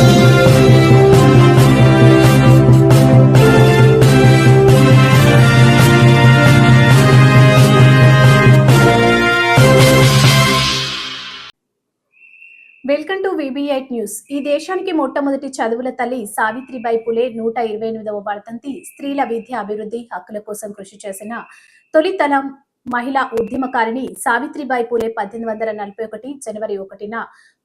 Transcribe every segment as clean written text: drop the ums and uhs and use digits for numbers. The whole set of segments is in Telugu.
Welcome to VB8 news. ఈ దేశానికి మొట్టమొదటి చదువుల తల్లి సావిత్రిబాయి పులే 128వ వర్ధంతి స్త్రీల విద్య అభివృద్ధి హక్కుల కోసం కృషి చేసిన తొలి తరం మహిళా ఉద్యమకారిణి సావిత్రిబాయి పులే 1841 జనవరి 1న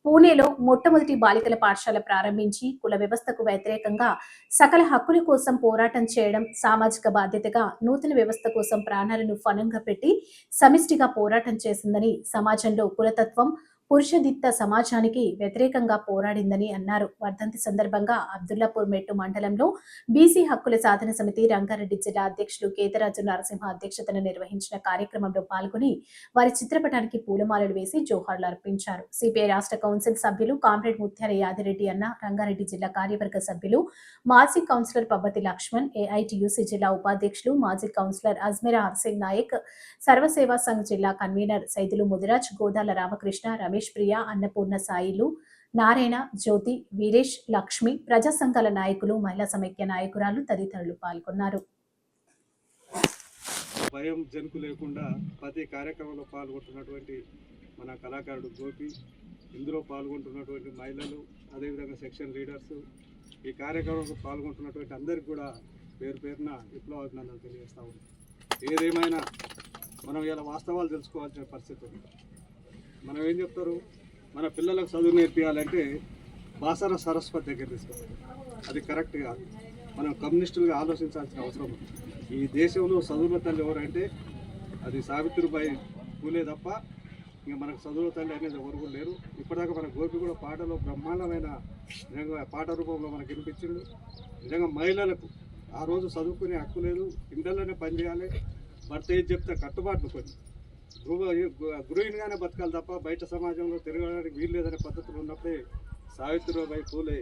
పూణేలో మొట్టమొదటి బాలికల పాఠశాల ప్రారంభించి కుల వ్యవస్థకు వ్యతిరేకంగా సకల హక్కుల కోసం పోరాటం చేయడం సామాజిక బాధ్యతగా నూతన వ్యవస్థ కోసం ప్రాణాలను ఫలంగా పెట్టి సమిష్టిగా పోరాటం చేసిందని, సమాజంలో కులతత్వం పురుషదిత్త సమాజానికి వ్యతిరేకంగా పోరాడిందని అన్నారు. వర్ధంతి సందర్భంగా అబ్దుల్లాపూర్ మెట్టు మండలంలో బీసీ హక్కుల సాధన సమితి రంగారెడ్డి జిల్లా అధ్యక్షులు కేతరాజు నరసింహ అధ్యక్షతన నిర్వహించిన కార్యక్రమంలో పాల్గొని వారి చిత్రపటానికి పూలమాలలు వేసి జోహార్లు అర్పించారు. సిపిఐ రాష్ట్ర కౌన్సిల్ సభ్యులు కామ్రేడ్ ముత్యాల యాదిరెడ్డి అన్న, రంగారెడ్డి జిల్లా కార్యవర్గ సభ్యులు మాజీ కౌన్సిలర్ పబ్బతి లక్ష్మణ్, ఏఐటియుసి జిల్లా ఉపాధ్యక్షులు మాజీ కౌన్సిలర్ అజ్మీరా హర్సింగ్ నాయక్, సర్వసేవా సంఘ్ జిల్లా కన్వీనర్ సైదులు ముదిరాజ్, గోదాల రామకృష్ణ, రమేష్ ప్రియా, అన్నపూర్ణ సాయిలు, నారాయణ, జ్యోతి, వీరేష్, లక్ష్మి, ప్రజా సంఘాల నాయకులు, మహిళా సమైక్య నాయకురాలు తదితరులు పాల్గొన్నారు. భయం జనుకు లేకుండా ప్రతి కార్యక్రమంలో పాల్గొంటున్నటువంటి మన కళాకారుడు గోపి, ఇందులో పాల్గొంటున్నటువంటి మహిళలు, అదేవిధంగా సెక్షన్ లీడర్స్, ఈ కార్యక్రమంలో పాల్గొంటున్నటువంటి అందరికీ కూడా పేరు పేరున విప్లవాభినందనలు తెలియజేస్తా ఉన్నాం. ఏదేమైనా మనం ఇలా వాస్తవాలు తెలుసుకోవాల్సిన పరిస్థితి ఉంది. మనం ఏం చెప్తారు, మన పిల్లలకు చదువు నేర్పించాలంటే బాసర సరస్వతి దగ్గర తీసుకోవాలి. అది కరెక్ట్ కాదు. మనం కమ్యూనిస్టులుగా ఆలోచించాల్సిన అవసరం ఉంది. ఈ దేశంలో చదువుల తల్లి ఎవరంటే అది సావిత్రిబాయి పూలే తప్ప ఇంకా మనకు చదువుల తల్లి అనేది ఎవరు కూడా లేరు. ఇప్పటిదాకా మన గోపి కూడా పాటలో బ్రహ్మాండమైన నిజంగా పాట రూపంలో మనకు వినిపించింది. నిజంగా మహిళలకు ఆ రోజు చదువుకునే హక్కు లేదు, ఇంటర్లోనే పనిచేయాలి, భర్త ఏది చెప్తే కట్టుబాట్లు కొన్ని గృహిణిగానే బతకాలి తప్ప బయట సమాజంలో తిరగడానికి వీలు లేదనే పద్ధతులు ఉన్నప్పుడే సావిత్రిబాయి పూలే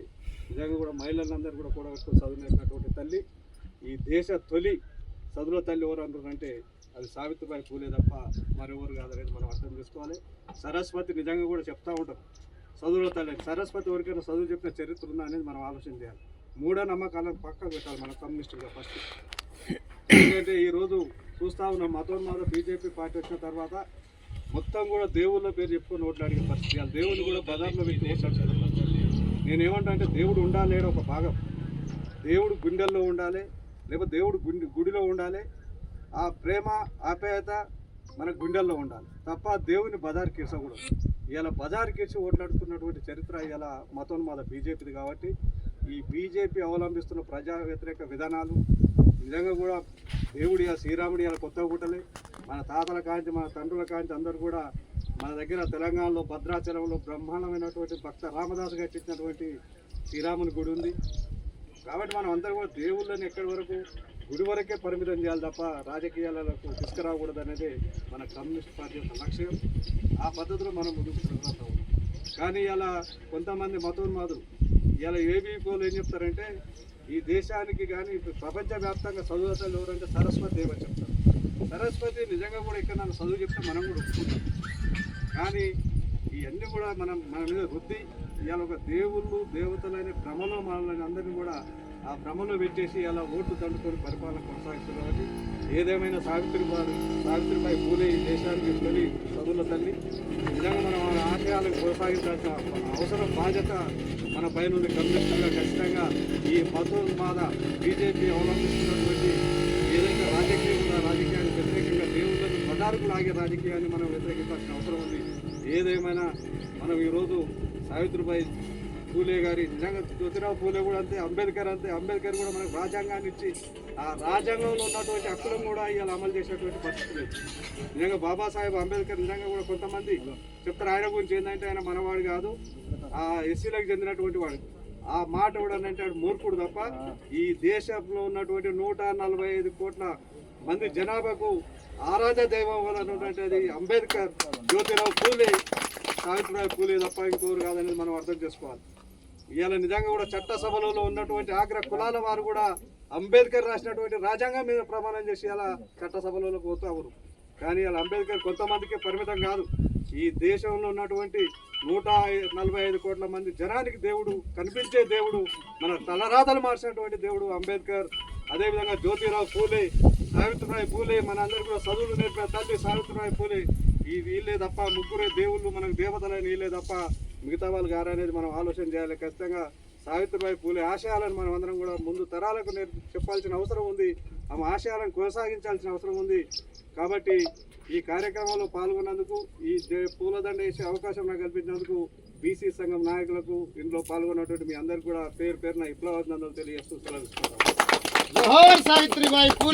నిజంగా కూడా మహిళలందరూ కూడా కూడగట్టుకుని చదువు నేర్పినటువంటి తల్లి. ఈ దేశ తొలి చదువుల తల్లి ఎవరు అంటారంటే అది సావిత్రిబాయి పూలే తప్ప మరెవరు కాదనేది మనం అర్థం చేసుకోవాలి. సరస్వతి నిజంగా కూడా చెప్తూ ఉంటాం చదువుల తల్లి. సరస్వతి ఎవరికైనా చదువు చెప్పిన చరిత్ర ఉందా అనేది మనం ఆలోచన చేయాలి. మూఢనమ్మకాలను పక్కకు పెట్టాలి మన కమ్యూనిస్టులుగా ఫస్ట్. ఎందుకంటే ఈరోజు చూస్తూ ఉన్నాం, మతోన్మాద బీజేపీ పార్టీ వచ్చిన తర్వాత మొత్తం కూడా దేవుళ్ళ పేరు చెప్పుకొని ఓట్లాడిన పరిస్థితి. ఆ దేవుళ్ళు కూడా బజార్లో పెట్టి ఓట్లాడుతున్నారు. నేనేమంటే దేవుడు ఉండాలి ఒక భాగం, దేవుడు గుండెల్లో ఉండాలి, లేకపోతే దేవుడు గుడిలో ఉండాలి. ఆ ప్రేమ ఆప్యాయత మన గుండెల్లో ఉండాలి తప్ప దేవుని బజార్కి ఇచ్చకూడదు. ఇలా బజార్కి ఇచ్చి ఓట్లాడుతున్నటువంటి చరిత్ర ఇలా మతోన్మాద బీజేపీది. కాబట్టి ఈ బీజేపీ అవలంబిస్తున్న ప్రజా వ్యతిరేక విధానాలు నిజంగా కూడా దేవుడి శ్రీరాముడి ఇలా కొత్తగా పుట్టలే. మన తాతల కాంచి మన తండ్రుల కాంచి అందరూ కూడా మన దగ్గర తెలంగాణలో భద్రాచలంలో బ్రహ్మాండమైనటువంటి భక్త రామదాసు కట్టించినటువంటి శ్రీరాముని గుడి ఉంది. కాబట్టి మనం అందరూ కూడా దేవుళ్ళని ఎక్కడి వరకు గుడి వరకే పరిమితం చేయాలి తప్ప రాజకీయాలకు తీసుకురాకూడదు అనేది మన కమ్యూనిస్ట్ పార్టీ యొక్క లక్ష్యం. ఆ పద్ధతిలో మనం ముందుకు సాగుతాం. కానీ ఇలా కొంతమంది మతోన్మాదులు ఇలా ఏబీపీలు ఏం చెప్తారంటే ఈ దేశానికి కానీ ప్రపంచవ్యాప్తంగా చదువు తల్లి ఎవరంటే సరస్వతి దేవని చెప్తారు. సరస్వతి నిజంగా కూడా ఇక్కడ నన్ను చదువు చెప్తే మనం కూడా ఒప్పుకుంటాం. కానీ ఇవన్నీ కూడా మన మీద వృద్ధి ఇవాళ ఒక దేవుళ్ళు దేవతలైన భ్రమలో మనల్ని అందరినీ కూడా ఆ భ్రమలో పెట్టేసి ఇలా ఓట్లు దండుకొని పరిపాలన కొనసాగిస్తారు. కాబట్టి ఏదేమైనా సావిత్రిబాయి పూలే ఈ దేశానికి తొలి చదువుల తల్లి. నిజంగా మనం మన ఆశయాలను కొనసాగించాల్సిన అవసరం బాధ్యత మన పైన ఉంది. కమ్యూనిస్టులుగా ఖచ్చితంగా ఈ మతోన్మాద బీజేపీ అవలంబిస్తున్నటువంటి ఏదైతే రాజకీయం ఉందో రాజకీయానికి వ్యతిరేకంగా దేవుళ్ళను పదార్కు లాగే రాజకీయాన్ని మనం వ్యతిరేకించాల్సిన అవసరం ఉంది. ఏదేమైనా మనం ఈరోజు సావిత్రిబాయి పూలే గారి నిజంగా జ్యోతిరావు పూలే కూడా అంతే, అంబేద్కర్ అంతే. అంబేద్కర్ కూడా మనకు రాజ్యాంగాన్ని ఇచ్చి ఆ రాజ్యాంగంలో ఉన్నటువంటి హక్కులను కూడా ఇవాళ అమలు చేసేటువంటి పరిస్థితి లేదు. నిజంగా బాబాసాహెబ్ అంబేద్కర్ నిజంగా కూడా కొంతమంది చెప్తారు ఆయన గురించి ఏంటంటే ఆయన మనవాడు కాదు, ఆ ఎస్సీలకు చెందినటువంటి వాడు. ఆ మాట కూడా అంటే మూర్ఖుడు తప్ప ఈ దేశంలో ఉన్నటువంటి 145 కోట్ల మంది జనాభాకు ఆరాధ్య దైవం వలనటువంటిది అంబేద్కర్, జ్యోతిరావు పూలే, సావిత్రిబాయి పూలే తప్ప ఇంకోరు కాదనేది మనం అర్థం చేసుకోవాలి. ఇవాళ నిజంగా కూడా చట్టసభలలో ఉన్నటువంటి ఆగ్ర కులాల వారు కూడా అంబేద్కర్ రాసినటువంటి రాజ్యాంగం మీద ప్రమాణం చేసి ఇలా చట్టసభలోకి పోతారు. కానీ ఇలా అంబేద్కర్ కొంతమందికి పరిమితం కాదు, ఈ దేశంలో ఉన్నటువంటి 145 కోట్ల మంది జనానికి దేవుడు, కనిపించే దేవుడు, మన తలరాతలు మార్చినటువంటి దేవుడు అంబేద్కర్. అదేవిధంగా జ్యోతిరావు పూలే, సావిత్రిబాయి పూలే, మన అందరూ కూడా చదువులు నేర్పిన తల్లి సావిత్రిబాయి పూలే. ఈ వీళ్ళే తప్ప, ముగ్గురే దేవుళ్ళు, మనకు దేవతలైన వీళ్ళే తప్ప మిగతా వాళ్ళు గారు అనేది మనం ఆలోచన చేయాలి. ఖచ్చితంగా సావిత్రిబాయి పూలే ఆశయాలను మనం అందరం కూడా ముందు తరాలకు చెప్పాల్సిన అవసరం ఉంది. ఆమె ఆశయాలను కొనసాగించాల్సిన అవసరం ఉంది. కాబట్టి ఈ కార్యక్రమంలో పాల్గొన్నందుకు, ఈ పూలదండ వేసే అవకాశం నాకు కల్పించినందుకు బీసీ సంఘం నాయకులకు, ఇందులో పాల్గొన్నటువంటి మీ అందరికీ కూడా పేరు పేరున విప్లవాభినందనలు తెలియజేస్తూ సెలవు తీసుకుంటాం. జోహార్ సావిత్రిబాయి పూలే.